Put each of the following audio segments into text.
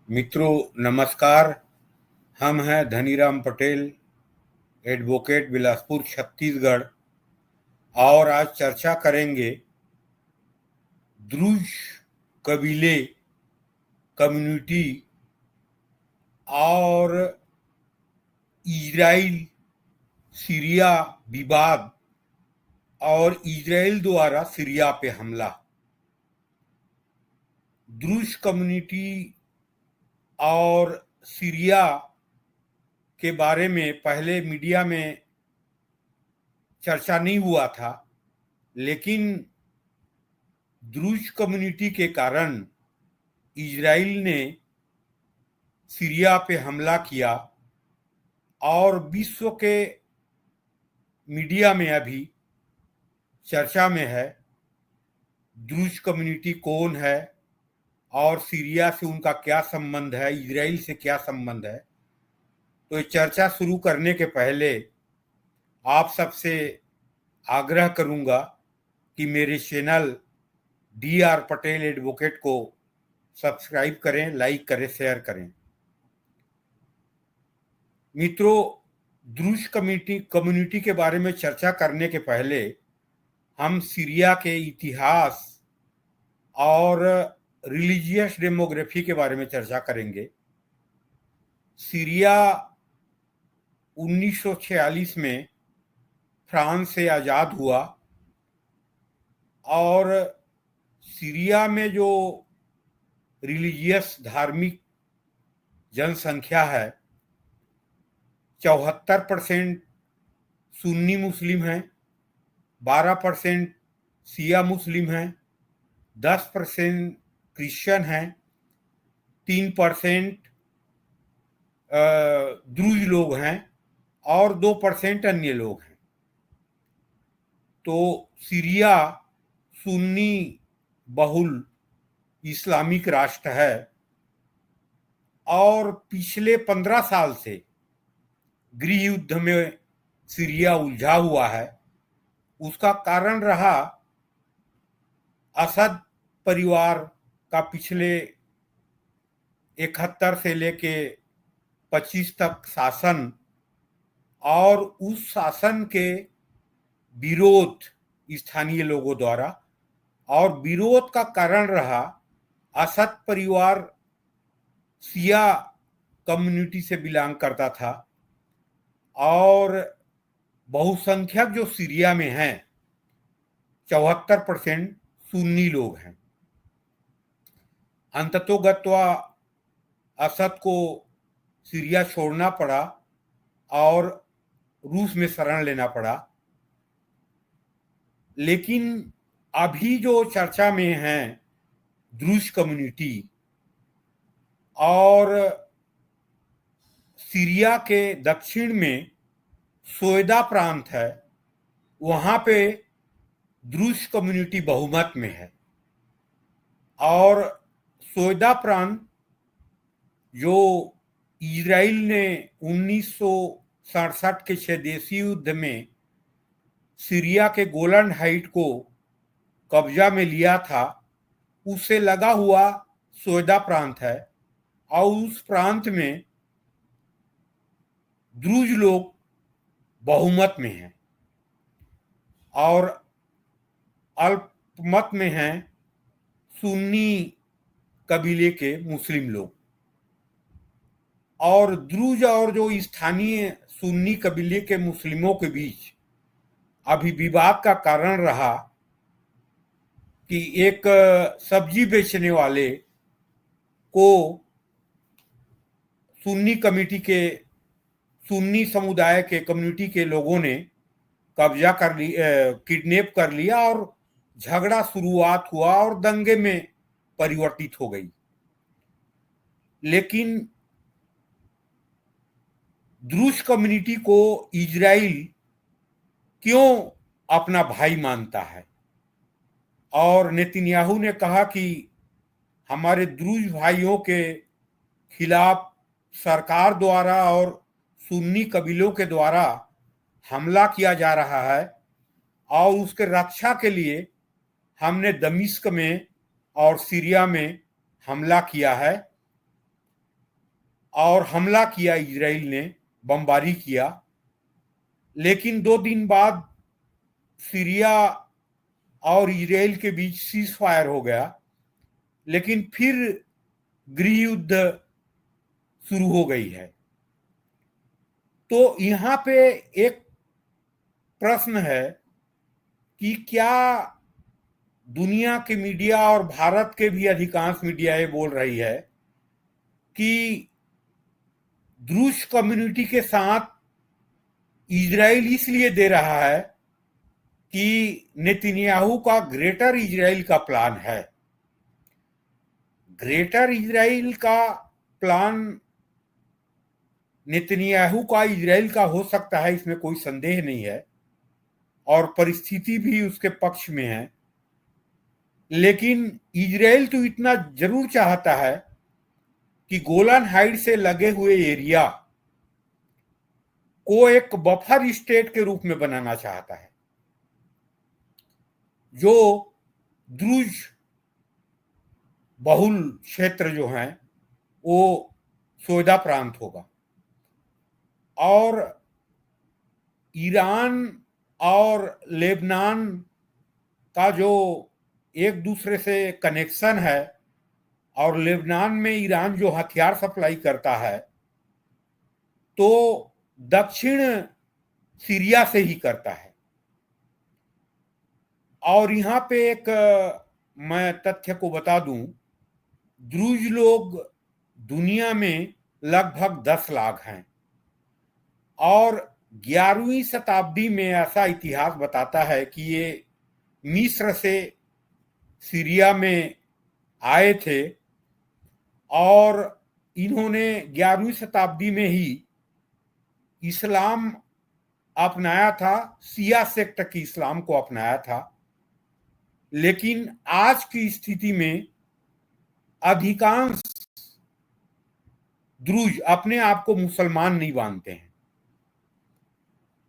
मित्रों नमस्कार। हम हैं धनीराम पटेल, एडवोकेट, बिलासपुर छत्तीसगढ़। और आज चर्चा करेंगे द्रुज कबीले कम्युनिटी और इजराइल सीरिया विवाद और इजराइल द्वारा सीरिया पे हमला। द्रुज कम्युनिटी और सीरिया के बारे में पहले मीडिया में चर्चा नहीं हुआ था, लेकिन द्रुज कम्युनिटी के कारण इजराइल ने सीरिया पे हमला किया और विश्व के मीडिया में अभी चर्चा में है द्रुज कम्युनिटी कौन है और सीरिया से उनका क्या संबंध है, इजराइल से क्या संबंध है। तो ये चर्चा शुरू करने के पहले आप सबसे आग्रह करूंगा कि मेरे चैनल DR पटेल एडवोकेट को सब्सक्राइब करें, लाइक करें, शेयर करें। मित्रों, द्रुज कम्युनिटी के बारे में चर्चा करने के पहले हम सीरिया के इतिहास और रिलीजियस डेमोग्राफी के बारे में चर्चा करेंगे। सीरिया 1946 में फ्रांस से आज़ाद हुआ और सीरिया में जो रिलीजियस धार्मिक जनसंख्या है 74% सुन्नी मुस्लिम हैं, 12% शिया मुस्लिम हैं, 10% क्रिश्चियन हैं, 3% द्रुज लोग हैं और 2% अन्य लोग हैं। तो सीरिया सुन्नी बहुल इस्लामिक राष्ट्र है और पिछले 15 साल से गृह युद्ध में सीरिया उलझा हुआ है। उसका कारण रहा असद परिवार का पिछले 71 से लेके 25 तक शासन और उस शासन के विरोध स्थानीय लोगों द्वारा, और विरोध का कारण रहा असद परिवार शिया कम्युनिटी से बिलोंग करता था और बहुसंख्यक जो सीरिया में हैं 74% सुन्नी लोग हैं। अंततोगत्वा असद को सीरिया छोड़ना पड़ा और रूस में शरण लेना पड़ा। लेकिन अभी जो चर्चा में है द्रुज कम्युनिटी और सीरिया के दक्षिण में सोयदा प्रांत है, वहां पे द्रुज कम्युनिटी बहुमत में है। और सोयदा प्रांत जो इजराइल ने 1967 के 6 देशीय युद्ध में सीरिया के गोलन हाइट को कब्जा में लिया था, उससे लगा हुआ सोयदा प्रांत है और उस प्रांत में द्रुज लोग बहुमत में हैं और अल्पमत में हैं सुन्नी कबीले के मुस्लिम लोग। और द्रुज और जो स्थानीय सुन्नी कबीले के मुस्लिमों के बीच अभी विवाद का कारण रहा कि एक सब्जी बेचने वाले को सुन्नी समुदाय के कम्युनिटी के लोगों ने कब्जा कर लिया, किडनैप कर लिया और झगड़ा शुरुआत हुआ और दंगे में परिवर्तित हो गई। लेकिन द्रुज कम्युनिटी को इजराइल क्यों अपना भाई मानता है? और नेतन्याहू ने कहा कि हमारे द्रुज भाइयों के खिलाफ सरकार द्वारा और सुन्नी कबीलों के द्वारा हमला किया जा रहा है और उसके रक्षा के लिए हमने दमिश्क में और सीरिया में हमला किया है। और हमला किया, इजराइल ने बमबारी किया। लेकिन 2 दिन बाद सीरिया और इजराइल के बीच सीज फायर हो गया, लेकिन फिर गृह युद्ध शुरू हो गई है। तो यहाँ पे एक प्रश्न है कि क्या दुनिया के मीडिया और भारत के भी अधिकांश मीडिया ये बोल रही है कि द्रूज कम्युनिटी के साथ इजराइल इसलिए दे रहा है कि नेतन्याहू का ग्रेटर इजराइल का प्लान है। ग्रेटर इजराइल का प्लान नेतन्याहू का इजराइल का हो सकता है, इसमें कोई संदेह नहीं है, और परिस्थिति भी उसके पक्ष में है। लेकिन इजराइल तो इतना जरूर चाहता है कि गोलान हाइट से लगे हुए एरिया को एक बफर स्टेट के रूप में बनाना चाहता है, जो द्रुज बहुल क्षेत्र जो है वो सोयदा प्रांत होगा। और ईरान और लेबनान का जो एक दूसरे से कनेक्शन है, और लेबनान में ईरान जो हथियार सप्लाई करता है, तो दक्षिण सीरिया से ही करता है। और यहाँ पे एक मैं तथ्य को बता दूं, द्रुज लोग दुनिया में लगभग 10 लाख हैं, और 11वीं शताब्दी में ऐसा इतिहास बताता है कि ये मिस्र से सीरिया में आए थे, और इन्होंने 11वीं शताब्दी में ही इस्लाम अपनाया था, शिया सेक्ट की इस्लाम को अपनाया था। लेकिन आज की स्थिति में अधिकांश द्रुज अपने आप को मुसलमान नहीं मानते हैं,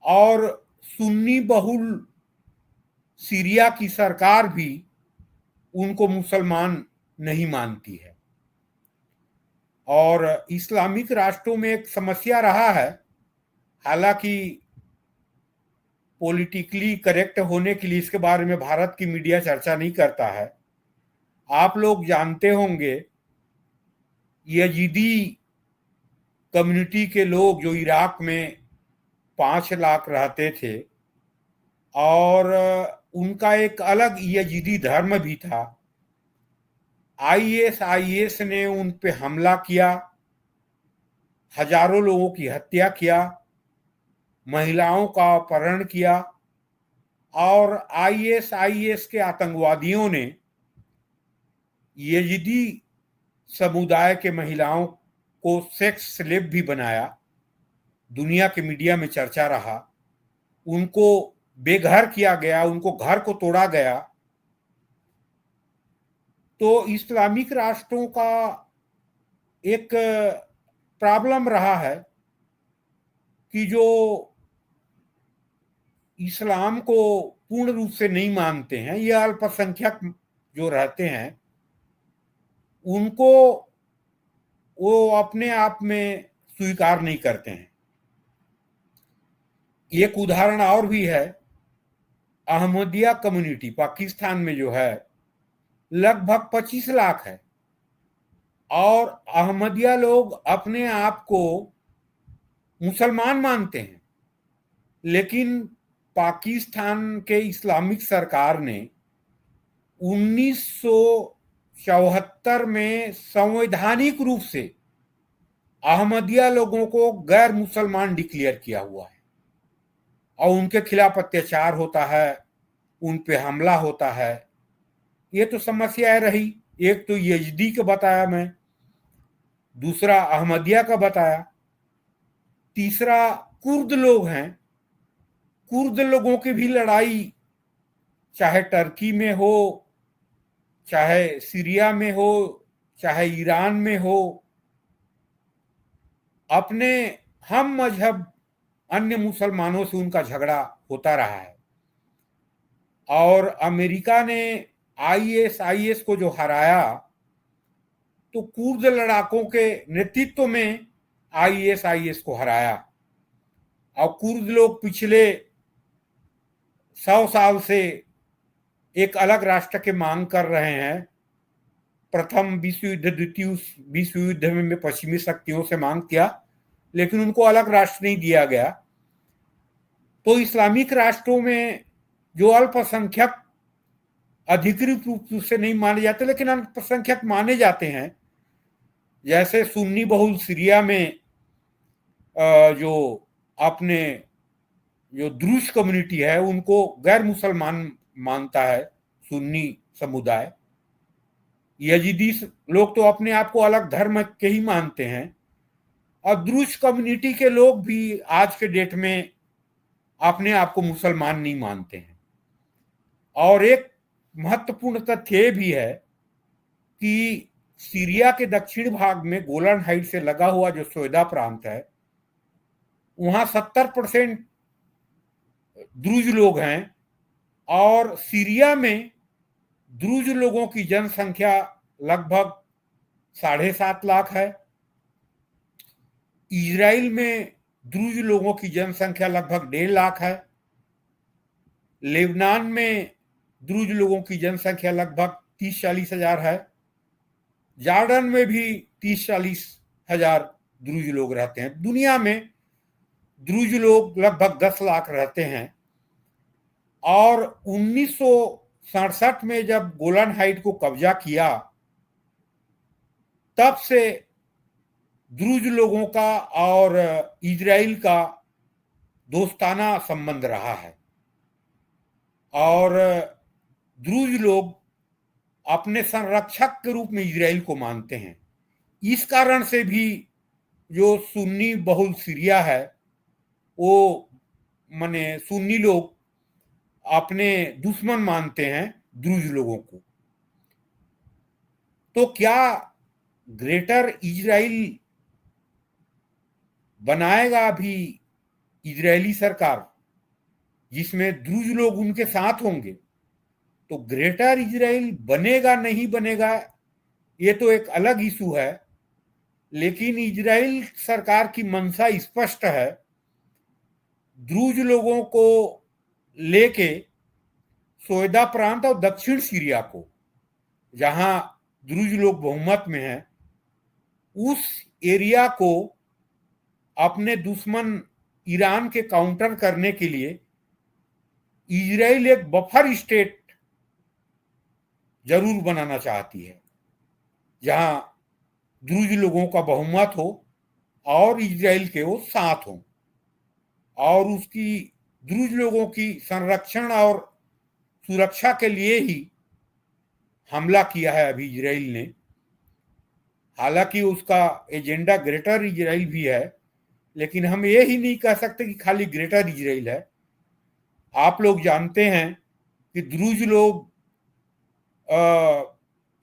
और सुन्नी बहुल सीरिया की सरकार भी उनको मुसलमान नहीं मानती है। और इस्लामिक राष्ट्रों में एक समस्या रहा है, हालांकि पॉलिटिकली करेक्ट होने के लिए इसके बारे में भारत की मीडिया चर्चा नहीं करता है। आप लोग जानते होंगे, यजीदी कम्युनिटी के लोग जो इराक में 5 लाख रहते थे, और उनका एक अलग यजीदी धर्म भी था। आईएस ने उन पे हमला किया, हजारों लोगों की हत्या किया, महिलाओं का अपहरण किया, और आईएस के आतंकवादियों ने यजीदी समुदाय के महिलाओं को सेक्स स्लेव भी बनाया। दुनिया के मीडिया में चर्चा रहा, उनको बेघर किया गया, उनको घर को तोड़ा गया। तो इस्लामिक राष्ट्रों का एक प्रॉब्लम रहा है कि जो इस्लाम को पूर्ण रूप से नहीं मानते हैं, ये अल्पसंख्यक जो रहते हैं, उनको वो अपने आप में स्वीकार नहीं करते हैं। एक उदाहरण और भी है, अहमदिया कम्युनिटी पाकिस्तान में जो है लगभग 25 लाख है, और अहमदिया लोग अपने आप को मुसलमान मानते हैं। लेकिन पाकिस्तान के इस्लामिक सरकार ने 1974 में संवैधानिक रूप से अहमदिया लोगों को गैर मुसलमान डिक्लेयर किया हुआ है, और उनके खिलाफ अत्याचार होता है, उन पे हमला होता है। ये तो समस्या रही। एक तो यजदी का बताया मैं, दूसरा अहमदिया का बताया, तीसरा कुर्द लोग हैं। कुर्द लोगों की भी लड़ाई चाहे टर्की में हो, चाहे सीरिया में हो, चाहे ईरान में हो, अपने हम मजहब अन्य मुसलमानों से उनका झगड़ा होता रहा है। और अमेरिका ने आईएस को जो हराया, तो कुर्द लड़ाकों के नेतृत्व में आईएस को हराया। और कुर्द लोग पिछले 100 साल से एक अलग राष्ट्र के मांग कर रहे हैं। प्रथम विश्व युद्ध, द्वितीय विश्व युद्ध में पश्चिमी शक्तियों से मांग किया, लेकिन उनको अलग राष्ट्र नहीं दिया गया। तो इस्लामिक राष्ट्रों में जो अल्पसंख्यक अधिकृत रूप से नहीं माने जाते लेकिन अल्पसंख्यक माने जाते हैं, जैसे सुन्नी बहुल सीरिया में जो अपने जो द्रुज कम्युनिटी है उनको गैर मुसलमान मानता है सुन्नी समुदाय। यजीदी लोग तो अपने आप को अलग धर्म के ही मानते हैं, और द्रुज कम्युनिटी के लोग भी आज के डेट में अपने आप को मुसलमान नहीं मानते हैं। और एक महत्वपूर्ण तथ्य भी है कि सीरिया के दक्षिण भाग में गोलन हाइट से लगा हुआ जो सोयदा प्रांत है, वहां 70% द्रुज लोग हैं, और सीरिया में द्रुज लोगों की जनसंख्या लगभग 7.5 लाख है। इजराइल में द्रुज लोगों की जनसंख्या लगभग 1.5 लाख है। लेबनान में द्रुज लोगों की जनसंख्या लगभग 30-40 हजार है। जॉर्डन में भी 30-40 हजार द्रुज लोग रहते हैं। दुनिया में द्रुज लोग लगभग 10 लाख रहते हैं। और 1967 में जब गोलन हाइट को कब्जा किया, तब से द्रुज लोगों का और इजराइल का दोस्ताना संबंध रहा है। और द्रुज लोग अपने संरक्षक के रूप में इजराइल को मानते हैं। इस कारण से भी जो सुन्नी बहुल सीरिया है, वो माने सुन्नी लोग अपने दुश्मन मानते हैं द्रुज लोगों को। तो क्या ग्रेटर इजराइल बनाएगा अभी इजरायली सरकार, जिसमें द्रुज लोग उनके साथ होंगे? तो ग्रेटर इजराइल बनेगा नहीं बनेगा ये तो एक अलग इशू है, लेकिन इजराइल सरकार की मंशा स्पष्ट है। द्रुज लोगों को लेके सोयदा प्रांत और दक्षिण सीरिया को, जहां द्रुज लोग बहुमत में हैं, उस एरिया को अपने दुश्मन ईरान के काउंटर करने के लिए इजराइल एक बफर स्टेट जरूर बनाना चाहती है, जहां द्रुज लोगों का बहुमत हो और इजराइल के वो साथ हों। और उसकी द्रुज लोगों की संरक्षण और सुरक्षा के लिए ही हमला किया है अभी इजराइल ने। हालांकि उसका एजेंडा ग्रेटर इजराइल भी है, लेकिन हम ये ही नहीं कह सकते कि खाली ग्रेटर इजराइल है। आप लोग जानते हैं कि द्रुज लोग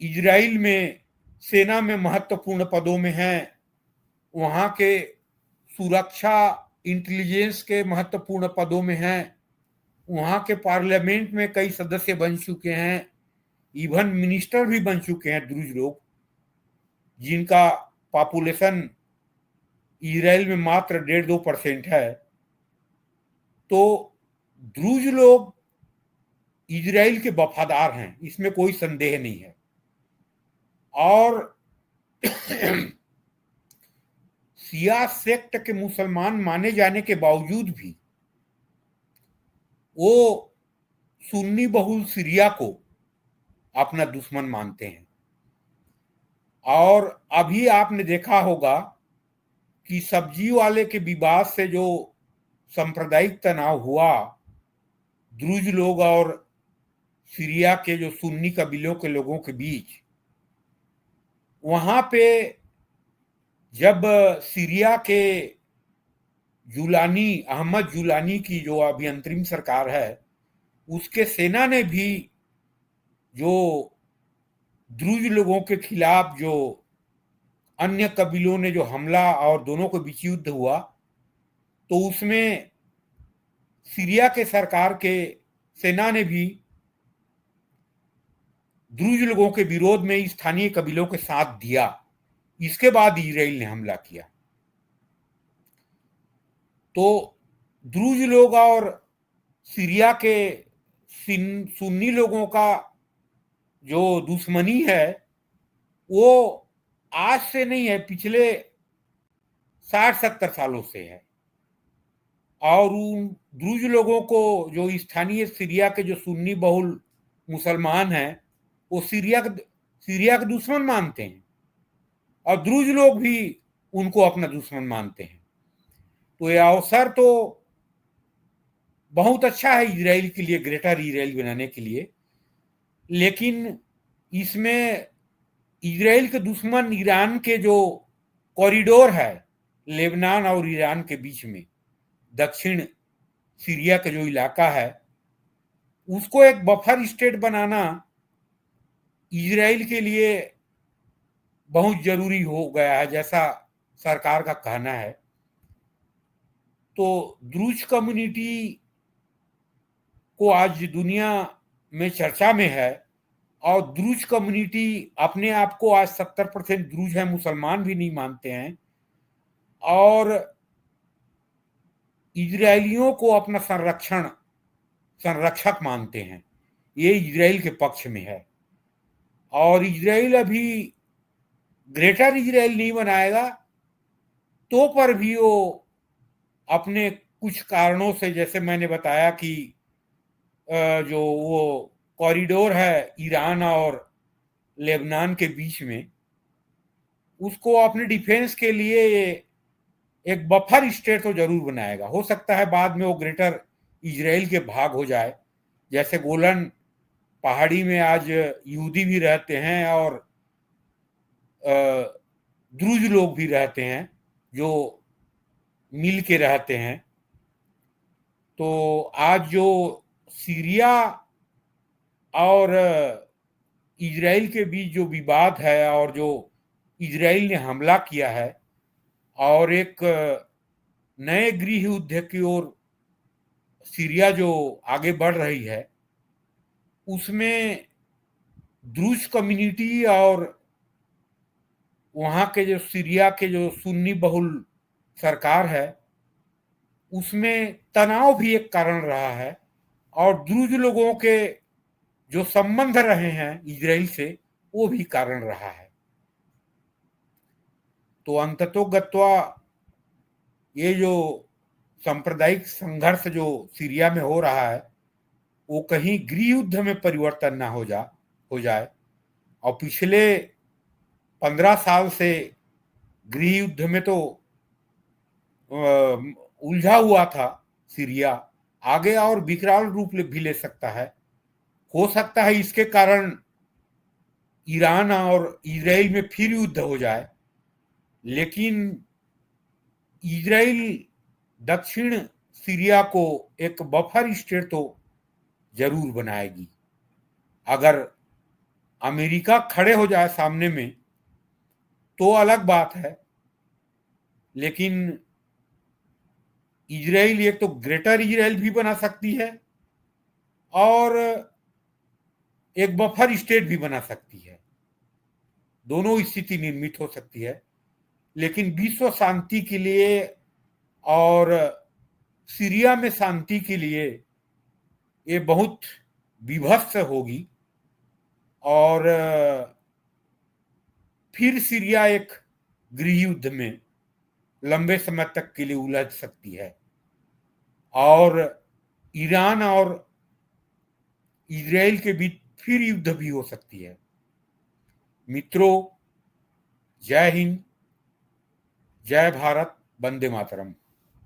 इजराइल में सेना में महत्वपूर्ण पदों में हैं, वहां के सुरक्षा इंटेलिजेंस के महत्वपूर्ण पदों में हैं, वहां के पार्लियामेंट में कई सदस्य बन चुके हैं, इवन मिनिस्टर भी बन चुके हैं द्रुज लोग, जिनका पॉपुलेशन इजराइल में मात्र 1.5-2% है। तो द्रुज लोग इजराइल के वफादार हैं, इसमें कोई संदेह नहीं है। और शिया सेक्ट के मुसलमान माने जाने के बावजूद भी वो सुन्नी बहुल सीरिया को अपना दुश्मन मानते हैं। और अभी आपने देखा होगा कि सब्जी वाले के विवाद से जो सांप्रदायिक तनाव हुआ द्रुज लोग और सीरिया के जो सुन्नी कबीलों के लोगों के बीच, वहां पे जब सीरिया के जुलानी, अहमद जुलानी की जो अभी अंतरिम सरकार है, उसके सेना ने भी जो द्रुज लोगों के खिलाफ जो अन्य कबीलों ने जो हमला और दोनों के बीच युद्ध हुआ, तो उसमें सीरिया के सरकार के सेना ने भी द्रुज लोगों के विरोध में स्थानीय कबीलों के साथ दिया। इसके बाद इजराइल ने हमला किया। तो द्रुज लोग और सीरिया के सुन्नी लोगों का जो दुश्मनी है वो आज से नहीं है, पिछले 60-70 सालों से है। और उन द्रुज लोगों को जो स्थानीय सीरिया के जो सुन्नी बहुल मुसलमान हैं वो सीरिया के दुश्मन मानते हैं और द्रुज लोग भी उनको अपना दुश्मन मानते हैं। तो ये अवसर तो बहुत अच्छा है इजराइल के लिए, ग्रेटर इजराइल बनाने के लिए, लेकिन इसमें इजराइल के दुश्मन ईरान के जो कॉरिडोर है लेबनान और ईरान के बीच में, दक्षिण सीरिया का जो इलाका है, उसको एक बफर स्टेट बनाना इजराइल के लिए बहुत जरूरी हो गया है, जैसा सरकार का कहना है। तो द्रुज कम्युनिटी को आज दुनिया में चर्चा में है और द्रुज कम्युनिटी अपने आप को आज 70% द्रुज है, मुसलमान भी नहीं मानते हैं और इजरायलियों को अपना संरक्षक मानते हैं। ये इजराइल के पक्ष में है और इजराइल अभी ग्रेटर इजराइल नहीं बनाएगा तो पर भी वो अपने कुछ कारणों से, जैसे मैंने बताया कि जो वो कॉरिडोर है ईरान और लेबनान के बीच में, उसको अपने डिफेंस के लिए एक बफर स्टेट तो जरूर बनाएगा। हो सकता है बाद में वो ग्रेटर इजराइल के भाग हो जाए, जैसे गोलन पहाड़ी में आज यहूदी भी रहते हैं और द्रुज लोग भी रहते हैं जो मिल के रहते हैं। तो आज जो सीरिया और इजराइल के बीच जो विवाद है और जो इजराइल ने हमला किया है और एक नए गृह युद्ध की ओर सीरिया जो आगे बढ़ रही है, उसमें द्रुज कम्युनिटी और वहां के जो सीरिया के जो सुन्नी बहुल सरकार है उसमें तनाव भी एक कारण रहा है और द्रुज लोगों के जो संबंध रहे हैं इजराइल से वो भी कारण रहा है। तो अंततोगत्वा ये जो सांप्रदायिक संघर्ष जो सीरिया में हो रहा है वो कहीं गृह युद्ध में परिवर्तन ना हो जाए। और पिछले 15 साल से गृह युद्ध में तो उलझा हुआ था सीरिया, आगे और विकराल रूप भी ले सकता है। हो सकता है इसके कारण ईरान और इजराइल में फिर युद्ध हो जाए, लेकिन इजराइल दक्षिण सीरिया को एक बफर स्टेट तो जरूर बनाएगी। अगर अमेरिका खड़े हो जाए सामने में तो अलग बात है, लेकिन इजराइल एक तो ग्रेटर इजराइल भी बना सकती है और एक बफर स्टेट भी बना सकती है। दोनों स्थिति निर्मित हो सकती है, लेकिन विश्व शांति के लिए और सीरिया में शांति के लिए ये बहुत विभत्स होगी और फिर सीरिया एक गृह युद्ध में लंबे समय तक के लिए उलझ सकती है और ईरान और इजराइल के बीच फिर युद्ध भी हो सकती है। मित्रों, जय हिंद, जय भारत, वंदे मातरम।